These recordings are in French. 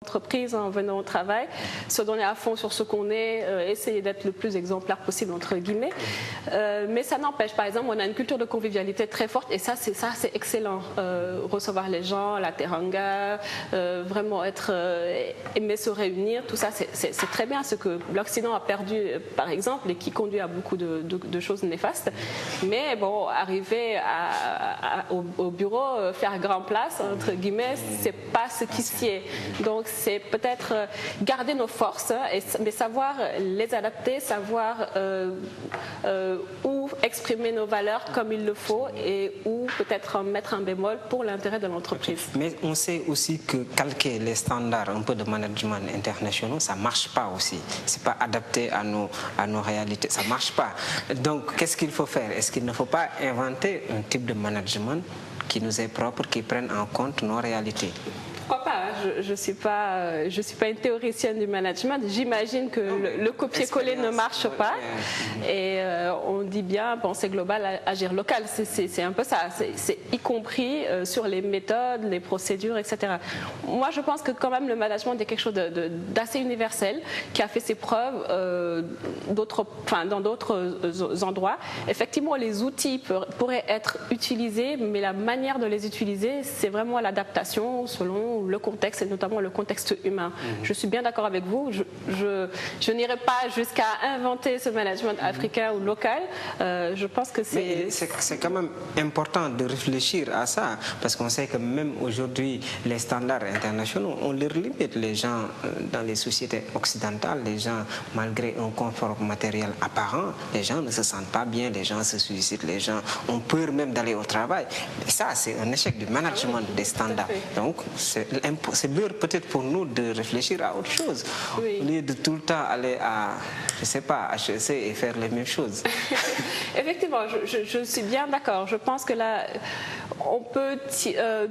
Entreprise en venant au travail, se donner à fond sur ce qu'on est, essayer d'être le plus exemplaire possible entre guillemets. Mais ça n'empêche, par exemple, on a une culture de convivialité très forte et ça c'est excellent. Recevoir les gens, la teranga, vraiment aimer se réunir, tout ça c'est très bien. Ce que l'Occident a perdu, par exemple, et qui conduit à beaucoup de choses néfastes. Mais bon, arriver au bureau, faire grand place entre guillemets, c'est pas ce qui sied. Donc c'est peut-être garder nos forces, mais savoir les adapter, savoir où exprimer nos valeurs comme il le faut et où peut-être mettre un bémol pour l'intérêt de l'entreprise. Mais on sait aussi que calquer les standards un peu de management internationaux, ça ne marche pas aussi. Ce n'est pas adapté à nos réalités, ça ne marche pas. Donc qu'est-ce qu'il faut faire? Est-ce qu'il ne faut pas inventer un type de management qui nous est propre, qui prenne en compte nos réalités? Pourquoi pas? Je suis pas une théoricienne du management. J'imagine que le copier-coller ne marche pas. Et on dit bien penser global, agir local. C'est un peu ça. C'est y compris sur les méthodes, les procédures, etc. Moi, je pense que quand même le management est quelque chose d'assez universel, qui a fait ses preuves dans d'autres endroits. Effectivement, les outils pourraient être utilisés, mais la manière de les utiliser, c'est vraiment l'adaptation selon le contexte et notamment le contexte humain. Je suis bien d'accord avec vous. Je n'irai pas jusqu'à inventer ce management africain ou local. Je pense que c'est quand même important de réfléchir à ça parce qu'on sait que même aujourd'hui les standards internationaux, on les limite. Les gens dans les sociétés occidentales, les gens malgré un confort matériel apparent, les gens ne se sentent pas bien, les gens se suicident, les gens ont peur même d'aller au travail. Et ça, c'est un échec du management des standards. Donc c'est l'heure peut-être pour nous de réfléchir à autre chose, au lieu de tout le temps aller à, je sais pas, HEC et faire les mêmes choses. Effectivement, je suis bien d'accord. Je pense que là, on peut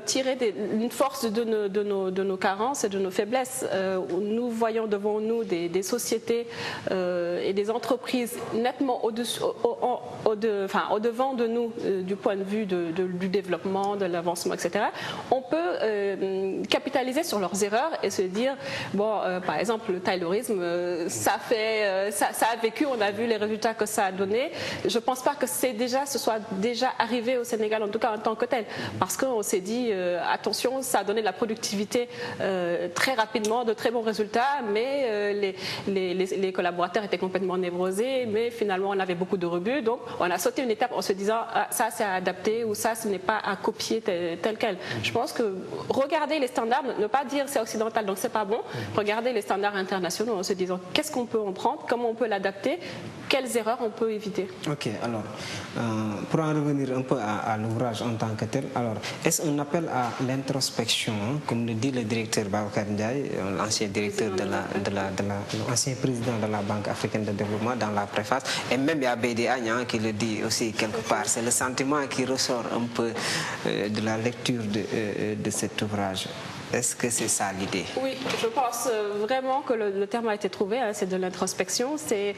tirer une force de nos carences et de nos faiblesses. Nous voyons devant nous des sociétés et des entreprises nettement au-devant de nous du point de vue du développement, de l'avancement, etc. On peut capitaliser sur leurs erreurs et se dire, bon, par exemple, le taylorisme, ça a vécu, on a vu les résultats que ça a donné. Je ne pense pas que ce soit déjà arrivé au Sénégal, en tout cas en tant que tel, parce qu'on s'est dit, attention, ça a donné de la productivité très rapidement, de très bons résultats, mais les collaborateurs étaient complètement névrosés, mais finalement on avait beaucoup de rebuts, donc on a sauté une étape en se disant, ah, ça c'est à adapter ou ça ce n'est pas à copier tel quel. Je pense que regarder les standards, ne pas dire c'est occidental donc c'est pas bon, regarder les standards internationaux en se disant qu'est-ce qu'on peut en prendre, comment on peut l'adapter, quelles erreurs on peut éviter. Ok, alors pour en revenir un peu à l'ouvrage en tant que tel, alors est-ce un appel à l'introspection, comme le dit le directeur Babacar Ndiaye, l'ancien directeur l'ancien président de la Banque africaine de développement dans la préface, et même il y a Bédi Agnan qui le dit aussi quelque part, c'est le sentiment qui ressort un peu de la lecture de cet ouvrage. Est-ce que c'est ça l'idée? Oui, je pense vraiment que le terme a été trouvé, hein, c'est de l'introspection, c'est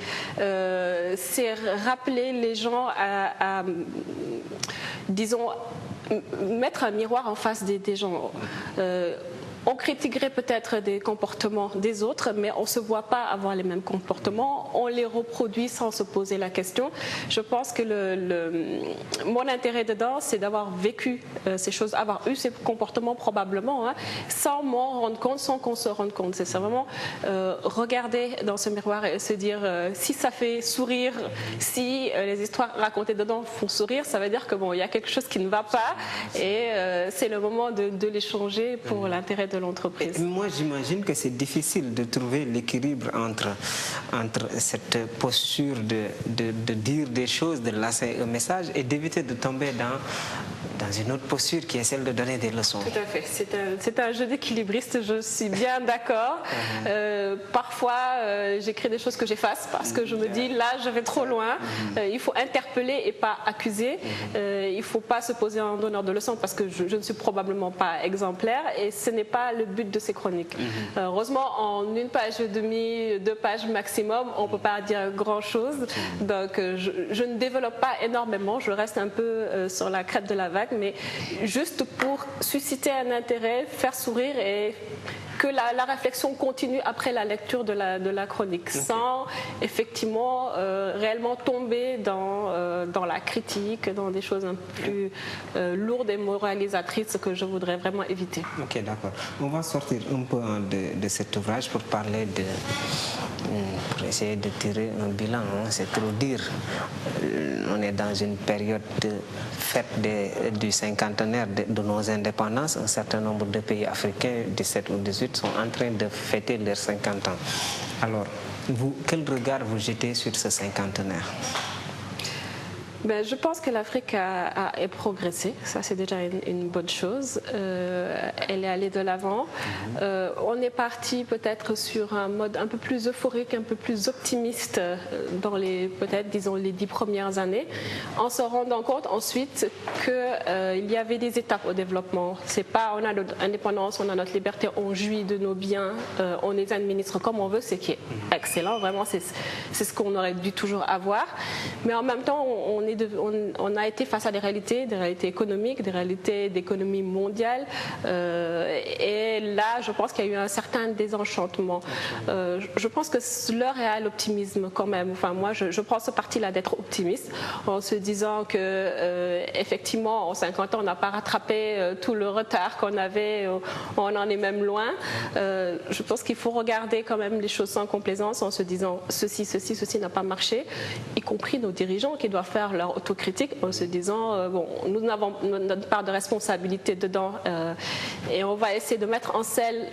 rappeler les gens à disons, mettre un miroir en face des gens. On critiquerait peut-être des comportements des autres, mais on ne se voit pas avoir les mêmes comportements, on les reproduit sans se poser la question. Je pense que mon intérêt dedans, c'est d'avoir vécu ces choses, avoir eu ces comportements probablement, hein, sans m'en rendre compte, sans qu'on se rende compte. C'est vraiment regarder dans ce miroir et se dire si ça fait sourire, si les histoires racontées dedans font sourire, ça veut dire que bon, il y a quelque chose qui ne va pas et c'est le moment de l'échanger pour l'intérêt de l'entreprise. Moi, j'imagine que c'est difficile de trouver l'équilibre entre cette posture de dire des choses, de lancer un message et d'éviter de tomber dans une autre posture qui est celle de donner des leçons. Tout à fait. C'est un jeu d'équilibriste, je suis bien d'accord. Parfois, j'écris des choses que j'efface parce que je me dis, là, je vais trop loin. Il faut interpeller et pas accuser. Il ne faut pas se poser en donneur de leçons parce que je ne suis probablement pas exemplaire et ce n'est pas le but de ces chroniques. Heureusement, en une page et demie, 2 pages maximum, on ne peut pas dire grand-chose. Donc, je ne développe pas énormément. Je reste un peu sur la crête de la vague, mais juste pour susciter un intérêt, faire sourire et que la réflexion continue après la lecture de la chronique, sans effectivement réellement tomber dans la critique, dans des choses un peu plus lourdes et moralisatrices que je voudrais vraiment éviter. Ok, d'accord. On va sortir un peu de cet ouvrage pour parler pour essayer de tirer un bilan, hein. C'est trop dire. On est dans une période de fête du cinquantenaire de nos indépendances. Un certain nombre de pays africains, 17 ou 18, sont en train de fêter leurs 50 ans. Alors, quel regard vous jetez sur ce cinquantenaire? Ben, je pense que l'Afrique a progressé, ça c'est déjà une bonne chose. Elle est allée de l'avant. On est parti peut-être sur un mode un peu plus euphorique, un peu plus optimiste dans peut-être disons les 10 premières années, en se rendant compte ensuite qu'il y avait des étapes au développement. C'est pas on a notre indépendance, on a notre liberté, on jouit de nos biens, on les administre comme on veut, c'est qui est excellent. Vraiment, c'est ce qu'on aurait dû toujours avoir. Mais en même temps, on a été face à des réalités économiques, des réalités d'économie mondiale. Et là, je pense qu'il y a eu un certain désenchantement. Je pense que l'heure est à l'optimisme quand même. Enfin, moi, je prends ce parti-là d'être optimiste en se disant que, effectivement, en 50 ans, on n'a pas rattrapé tout le retard qu'on avait. On en est même loin. Je pense qu'il faut regarder quand même les choses sans complaisance en se disant ceci n'a pas marché, y compris nos dirigeants qui doivent faire leur autocritique en se disant bon, nous avons notre part de responsabilité dedans et on va essayer de mettre en selle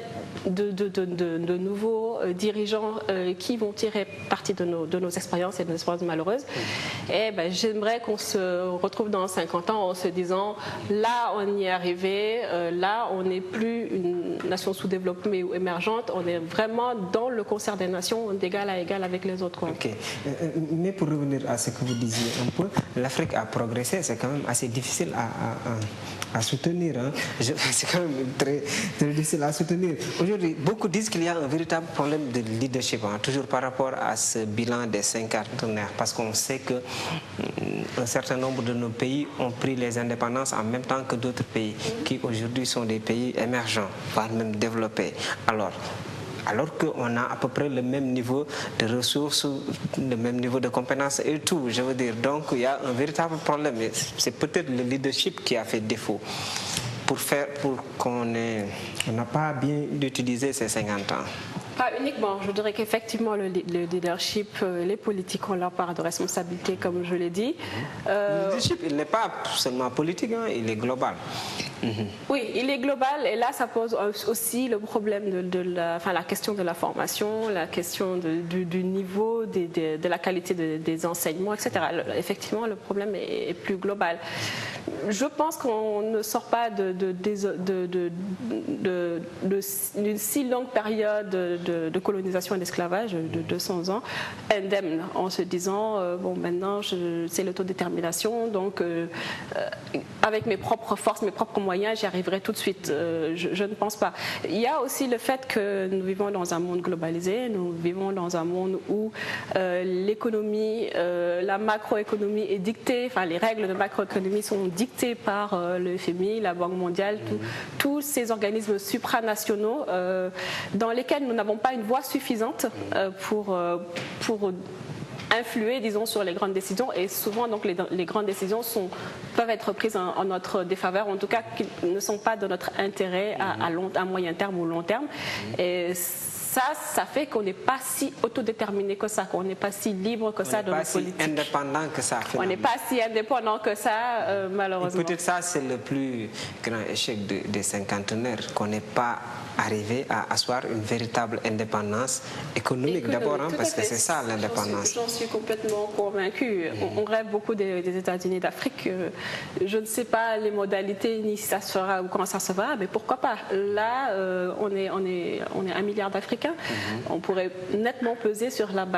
de nouveaux dirigeants qui vont tirer parti de nos expériences et de nos expériences malheureuses. Et ben, j'aimerais qu'on se retrouve dans 50 ans en se disant là on y est arrivé, là on n'est plus une nation sous-développée ou émergente, on est vraiment dans le concert des nations d'égal à égal avec les autres. Quoi. Ok, mais pour revenir à ce que vous disiez un peu, l'Afrique a progressé, c'est quand même assez difficile à soutenir. Hein. C'est quand même très difficile à soutenir. Aujourd'hui, beaucoup disent qu'il y a un véritable problème de leadership, hein, toujours par rapport à ce bilan des cinquantenaires, parce qu'on sait qu'un certain nombre de nos pays ont pris les indépendances en même temps que d'autres pays, qui aujourd'hui sont des pays émergents, voire même développés. Alors qu'on a à peu près le même niveau de ressources, le même niveau de compétences et tout, je veux dire. Donc il y a un véritable problème. C'est peut-être le leadership qui a fait défaut pour qu'on n'a pas bien utilisé ces 50 ans. Pas uniquement, je dirais qu'effectivement le leadership, les politiques ont leur part de responsabilité, comme je l'ai dit. Le leadership, il n'est pas seulement politique, hein, il est global. Oui, il est global et là ça pose aussi le problème la question de la formation, la question du niveau, de la qualité des enseignements, etc. Effectivement, le problème est plus global. Je pense qu'on ne sort pas d'une si longue période de colonisation et d'esclavage de 200 ans indemne en se disant bon maintenant c'est l'autodétermination donc avec mes propres forces, mes propres moyens j'y arriverai tout de suite. Je ne pense pas. Il y a aussi le fait que nous vivons dans un monde globalisé, nous vivons dans un monde où l'économie, la macroéconomie est dictée, enfin les règles de macroéconomie sont dictées par le FMI, la Banque mondiale, tous ces organismes supranationaux dans lesquels nous n'avons pas une voix suffisante pour influer, disons, sur les grandes décisions et souvent donc les grandes décisions peuvent être prises en notre défaveur, en tout cas qui ne sont pas de notre intérêt à moyen terme ou long terme. Et ça fait qu'on n'est pas si autodéterminé que ça, qu'on n'est pas si libre que ça dans nos politiques. On n'est pas si indépendant que ça. On n'est pas si indépendant que ça, malheureusement. Peut-être ça, c'est le plus grand échec des cinquantenaires, qu'on n'est pas arrivé à asseoir une véritable indépendance économique d'abord, hein, parce que c'est ça l'indépendance. J'en suis complètement convaincue. On rêve beaucoup des États-Unis d'Afrique. Je ne sais pas les modalités ni si ça se fera ou comment ça se fera, mais pourquoi pas. Là, on est 1 milliard d'Africains. On pourrait nettement peser sur la base